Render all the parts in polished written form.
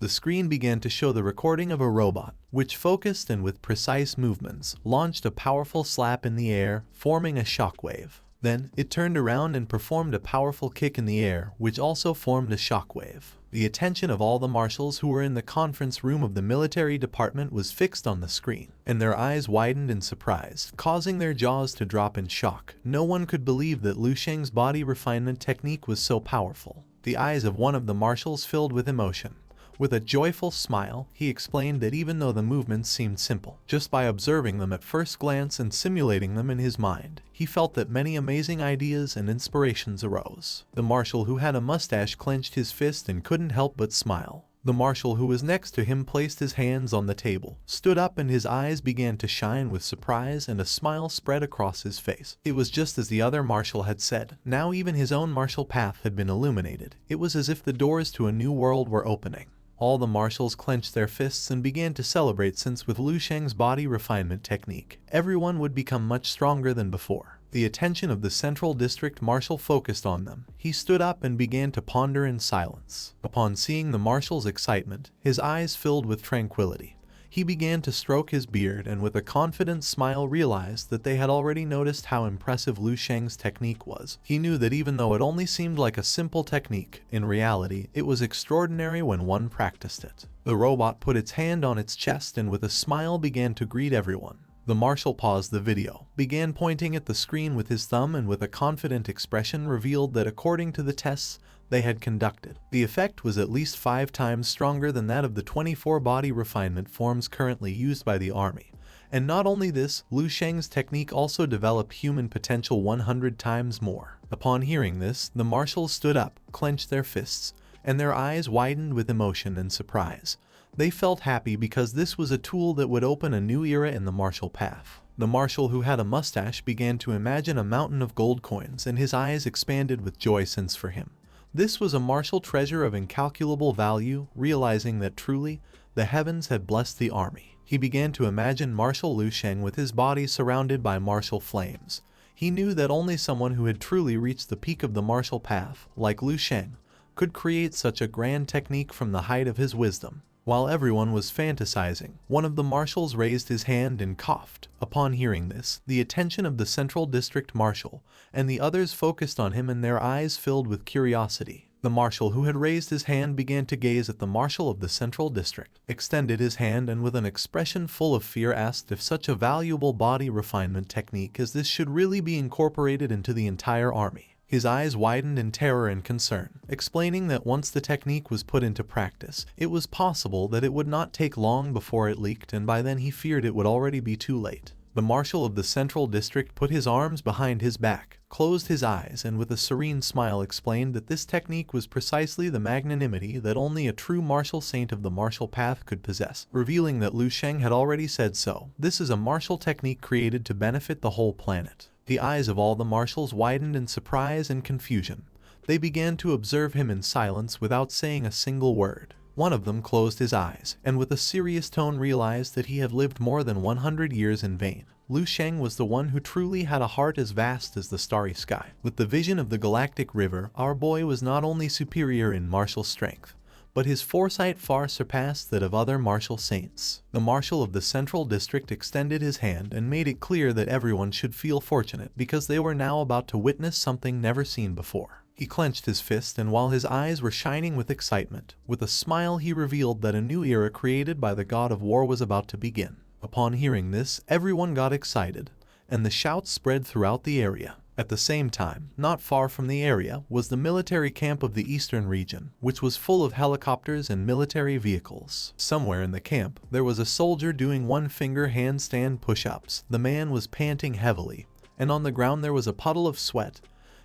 The screen began to show the recording of a robot, which focused and with precise movements, launched a powerful slap in the air, forming a shockwave. Then, it turned around and performed a powerful kick in the air, which also formed a shockwave. The attention of all the marshals who were in the conference room of the military department was fixed on the screen, and their eyes widened in surprise, causing their jaws to drop in shock. No one could believe that Lu Sheng's body refinement technique was so powerful. The eyes of one of the marshals filled with emotion. With a joyful smile, he explained that even though the movements seemed simple, just by observing them at first glance and simulating them in his mind, he felt that many amazing ideas and inspirations arose. The marshal who had a mustache clenched his fist and couldn't help but smile. The marshal who was next to him placed his hands on the table, stood up, and his eyes began to shine with surprise, and a smile spread across his face. It was just as the other marshal had said. Now even his own martial path had been illuminated. It was as if the doors to a new world were opening. All the marshals clenched their fists and began to celebrate, since with Lu Sheng's body refinement technique, everyone would become much stronger than before. The attention of the Central District Marshal focused on them. He stood up and began to ponder in silence. Upon seeing the marshal's excitement, his eyes filled with tranquility. He began to stroke his beard and with a confident smile realized that they had already noticed how impressive Lu Sheng's technique was. He knew that even though it only seemed like a simple technique, in reality, it was extraordinary when one practiced it. The robot put its hand on its chest and with a smile began to greet everyone. The marshal paused the video, began pointing at the screen with his thumb, and with a confident expression revealed that according to the tests they had conducted, the effect was at least 5 times stronger than that of the 24 body refinement forms currently used by the army. And not only this, Lu Sheng's technique also developed human potential 100 times more. Upon hearing this, the marshals stood up, clenched their fists, and their eyes widened with emotion and surprise. They felt happy because this was a tool that would open a new era in the martial path. The marshal who had a mustache began to imagine a mountain of gold coins, and his eyes expanded with joy, since for him this was a martial treasure of incalculable value. Realizing that truly the heavens had blessed the army, he began to imagine Marshal Lu Sheng with his body surrounded by martial flames. He knew that only someone who had truly reached the peak of the martial path, like Lu Sheng, could create such a grand technique from the height of his wisdom. While everyone was fantasizing, one of the marshals raised his hand and coughed. Upon hearing this, the attention of the Central District Marshal and the others focused on him, and their eyes filled with curiosity. The marshal who had raised his hand began to gaze at the marshal of the Central District, extended his hand, and with an expression full of fear asked if such a valuable body refinement technique as this should really be incorporated into the entire army. His eyes widened in terror and concern, explaining that once the technique was put into practice, it was possible that it would not take long before it leaked, and by then he feared it would already be too late. The marshal of the Central District put his arms behind his back, closed his eyes, and with a serene smile explained that this technique was precisely the magnanimity that only a true martial saint of the martial path could possess, revealing that Lu Sheng had already said so. This is a martial technique created to benefit the whole planet. The eyes of all the marshals widened in surprise and confusion. They began to observe him in silence without saying a single word. One of them closed his eyes, and with a serious tone realized that he had lived more than 100 years in vain. Lu Sheng was the one who truly had a heart as vast as the starry sky. With the vision of the galactic river, our boy was not only superior in martial strength, but his foresight far surpassed that of other martial saints. The marshal of the Central District extended his hand and made it clear that everyone should feel fortunate because they were now about to witness something never seen before. He clenched his fist, and while his eyes were shining with excitement, with a smile he revealed that a new era created by the god of war was about to begin. Upon hearing this, everyone got excited, and the shouts spread throughout the area. At the same time, not far from the area was the military camp of the eastern region, which was full of helicopters and military vehicles. Somewhere in the camp, there was a soldier doing one-finger handstand push-ups. The man was panting heavily, and on the ground there was a puddle of sweat.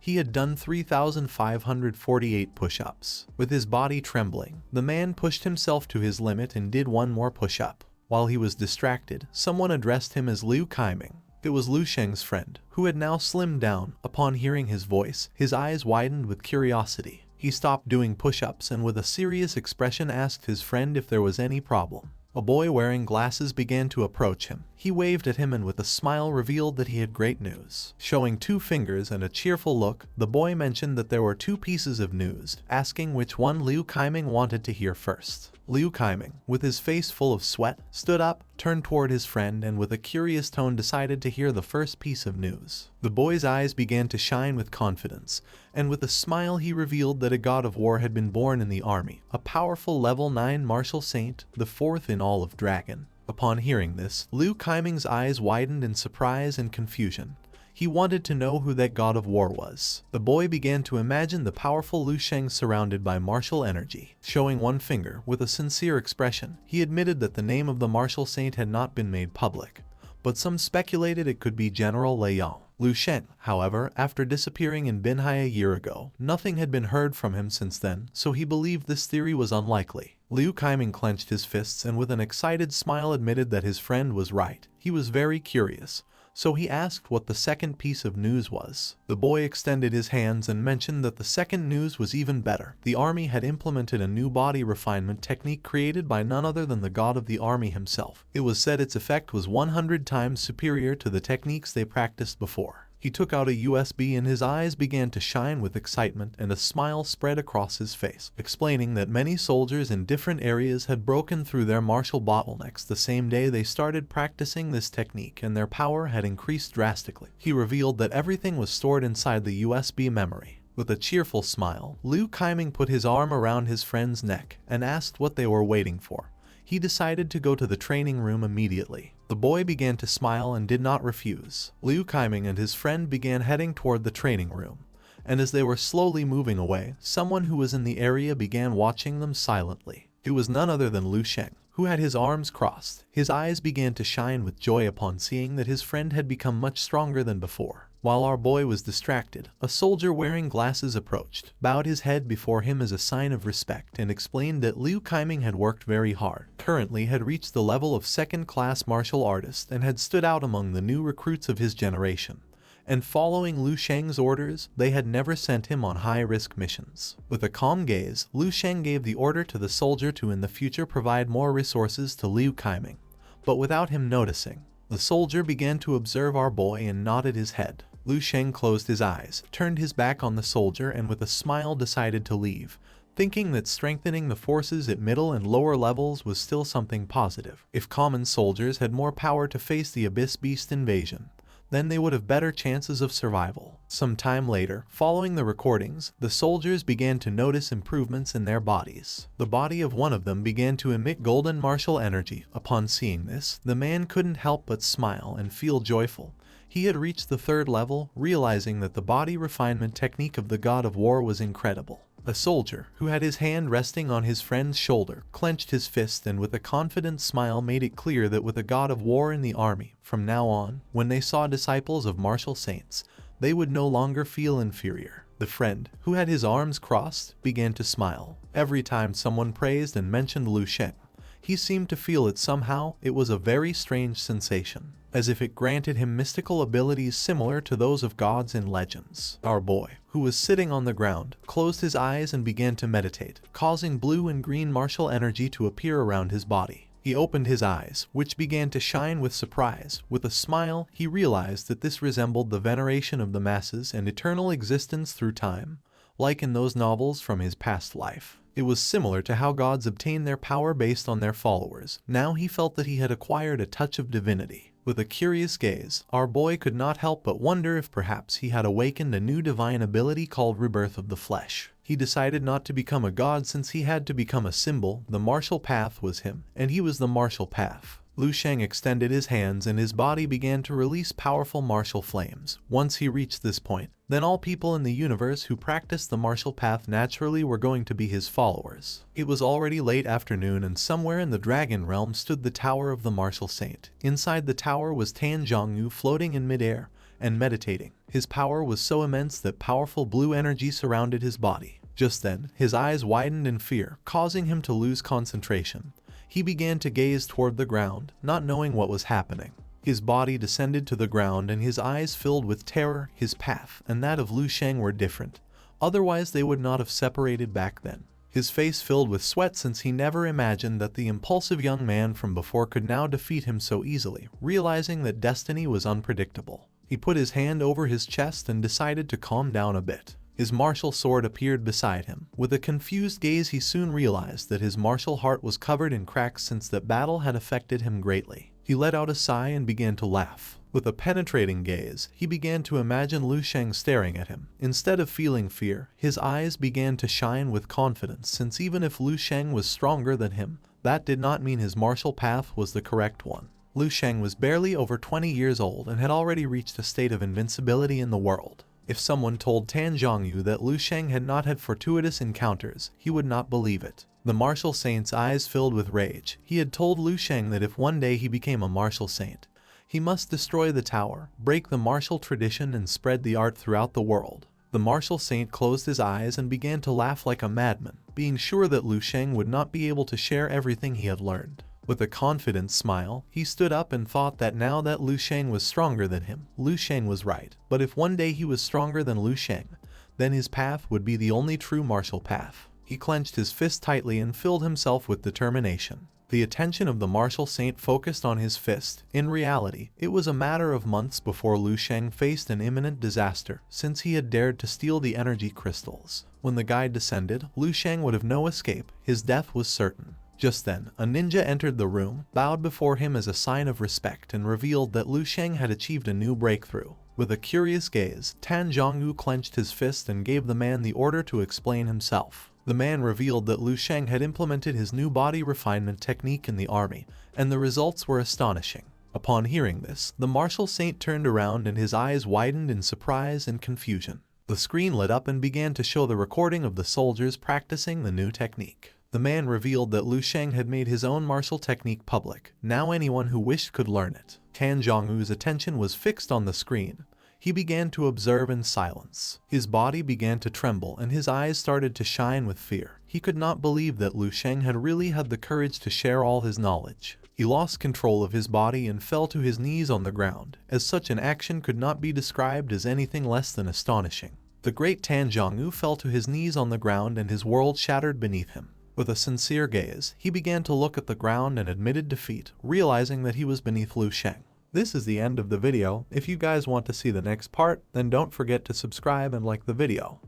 He had done 3,548 push-ups. With his body trembling, the man pushed himself to his limit and did one more push-up. While he was distracted, someone addressed him as Liu Kaiming. It was Lu Sheng's friend, who had now slimmed down. Upon hearing his voice, his eyes widened with curiosity. He stopped doing push-ups and with a serious expression asked his friend if there was any problem. A boy wearing glasses began to approach him. He waved at him and with a smile revealed that he had great news. Showing 2 fingers and a cheerful look, the boy mentioned that there were 2 pieces of news, asking which one Liu Kaiming wanted to hear first. Liu Kaiming, with his face full of sweat, stood up, turned toward his friend, and with a curious tone decided to hear the first piece of news. The boy's eyes began to shine with confidence, and with a smile he revealed that a god of war had been born in the army, a powerful level 9 martial saint, the fourth in all of Dragon. Upon hearing this, Liu Kaiming's eyes widened in surprise and confusion. He wanted to know who that god of war was. The boy began to imagine the powerful Lu Sheng surrounded by martial energy. Showing one finger with a sincere expression, he admitted that the name of the martial saint had not been made public, but some speculated it could be General Lei Yao. Lu Sheng, however, after disappearing in Binhai a year ago, nothing had been heard from him since then, so he believed this theory was unlikely. Liu Kaiming clenched his fists and with an excited smile admitted that his friend was right. He was very curious, so he asked what the second piece of news was. The boy extended his hands and mentioned that the second news was even better. The army had implemented a new body refinement technique created by none other than the god of the army himself. It was said its effect was 100 times superior to the techniques they practiced before. He took out a USB and his eyes began to shine with excitement and a smile spread across his face, explaining that many soldiers in different areas had broken through their martial bottlenecks the same day they started practicing this technique and their power had increased drastically. He revealed that everything was stored inside the USB memory. With a cheerful smile, Liu Kaiming put his arm around his friend's neck and asked what they were waiting for. He decided to go to the training room immediately. The boy began to smile and did not refuse. Liu Kaiming and his friend began heading toward the training room, and as they were slowly moving away, someone who was in the area began watching them silently. It was none other than Lu Sheng, who had his arms crossed. His eyes began to shine with joy upon seeing that his friend had become much stronger than before. While our boy was distracted, a soldier wearing glasses approached, bowed his head before him as a sign of respect, and explained that Liu Kaiming had worked very hard, currently had reached the level of second-class martial artist, and had stood out among the new recruits of his generation. And following Lu Sheng's orders, they had never sent him on high-risk missions. With a calm gaze, Lu Sheng gave the order to the soldier to in the future provide more resources to Liu Kaiming. But without him noticing, the soldier began to observe our boy and nodded his head. Lu Sheng closed his eyes, turned his back on the soldier and with a smile decided to leave, thinking that strengthening the forces at middle and lower levels was still something positive. If common soldiers had more power to face the Abyss Beast invasion, then they would have better chances of survival. Some time later, following the recordings, the soldiers began to notice improvements in their bodies. The body of one of them began to emit golden martial energy. Upon seeing this, the man couldn't help but smile and feel joyful. He had reached the third level, realizing that the body refinement technique of the god of war was incredible. A soldier, who had his hand resting on his friend's shoulder, clenched his fist and with a confident smile made it clear that with a god of war in the army, from now on, when they saw disciples of martial saints, they would no longer feel inferior. The friend, who had his arms crossed, began to smile. Every time someone praised and mentioned Lu Sheng, he seemed to feel it somehow. It was a very strange sensation, as if it granted him mystical abilities similar to those of gods in legends. Our boy, who was sitting on the ground, closed his eyes and began to meditate, causing blue and green martial energy to appear around his body. He opened his eyes, which began to shine with surprise. With a smile, he realized that this resembled the veneration of the masses and eternal existence through time, like in those novels from his past life. It was similar to how gods obtain their power based on their followers. Now he felt that he had acquired a touch of divinity. With a curious gaze, our boy could not help but wonder if perhaps he had awakened a new divine ability called rebirth of the flesh. He decided not to become a god since he had to become a symbol. The martial path was him, and he was the martial path. Lu Sheng extended his hands and his body began to release powerful martial flames. Once he reached this point, then all people in the universe who practiced the martial path naturally were going to be his followers. It was already late afternoon and somewhere in the Dragon Realm stood the Tower of the Martial Saint. Inside the tower was Tan Zhongyu floating in midair and meditating. His power was so immense that powerful blue energy surrounded his body. Just then, his eyes widened in fear, causing him to lose concentration. He began to gaze toward the ground, not knowing what was happening. His body descended to the ground and his eyes filled with terror. His path and that of Lu Sheng were different. Otherwise they would not have separated back then. His face filled with sweat since he never imagined that the impulsive young man from before could now defeat him so easily. Realizing that destiny was unpredictable, he put his hand over his chest and decided to calm down a bit. His martial sword appeared beside him. With a confused gaze, he soon realized that his martial heart was covered in cracks since that battle had affected him greatly. He let out a sigh and began to laugh. With a penetrating gaze, he began to imagine Lu Sheng staring at him. Instead of feeling fear, his eyes began to shine with confidence, since even if Lu Sheng was stronger than him, that did not mean his martial path was the correct one. Lu Sheng was barely over 20 years old and had already reached a state of invincibility in the world. If someone told Tan Zhongyu that Lu Sheng had not had fortuitous encounters, he would not believe it. The martial saint's eyes filled with rage. He had told Lu Sheng that if one day he became a martial saint, he must destroy the tower, break the martial tradition, and spread the art throughout the world. The martial saint closed his eyes and began to laugh like a madman, being sure that Lu Sheng would not be able to share everything he had learned. With a confident smile, he stood up and thought that now that Lu Sheng was stronger than him, Lu Sheng was right. But if one day he was stronger than Lu Sheng, then his path would be the only true martial path. He clenched his fist tightly and filled himself with determination. The attention of the martial saint focused on his fist. In reality, it was a matter of months before Lu Sheng faced an imminent disaster, since he had dared to steal the energy crystals. When the guide descended, Lu Sheng would have no escape. His death was certain. Just then, a ninja entered the room, bowed before him as a sign of respect, and revealed that Lu Sheng had achieved a new breakthrough. With a curious gaze, Tan Zhongyu clenched his fist and gave the man the order to explain himself. The man revealed that Lu Sheng had implemented his new body refinement technique in the army, and the results were astonishing. Upon hearing this, the martial saint turned around and his eyes widened in surprise and confusion. The screen lit up and began to show the recording of the soldiers practicing the new technique. The man revealed that Lu Sheng had made his own martial technique public. Now anyone who wished could learn it. Tan Zhongyu's attention was fixed on the screen. He began to observe in silence. His body began to tremble and his eyes started to shine with fear. He could not believe that Lu Sheng had really had the courage to share all his knowledge. He lost control of his body and fell to his knees on the ground, as such an action could not be described as anything less than astonishing. The great Tan Zhongyu fell to his knees on the ground and his world shattered beneath him. With a sincere gaze, he began to look at the ground and admitted defeat, realizing that he was beneath Lu Sheng. This is the end of the video. If you guys want to see the next part, then don't forget to subscribe and like the video.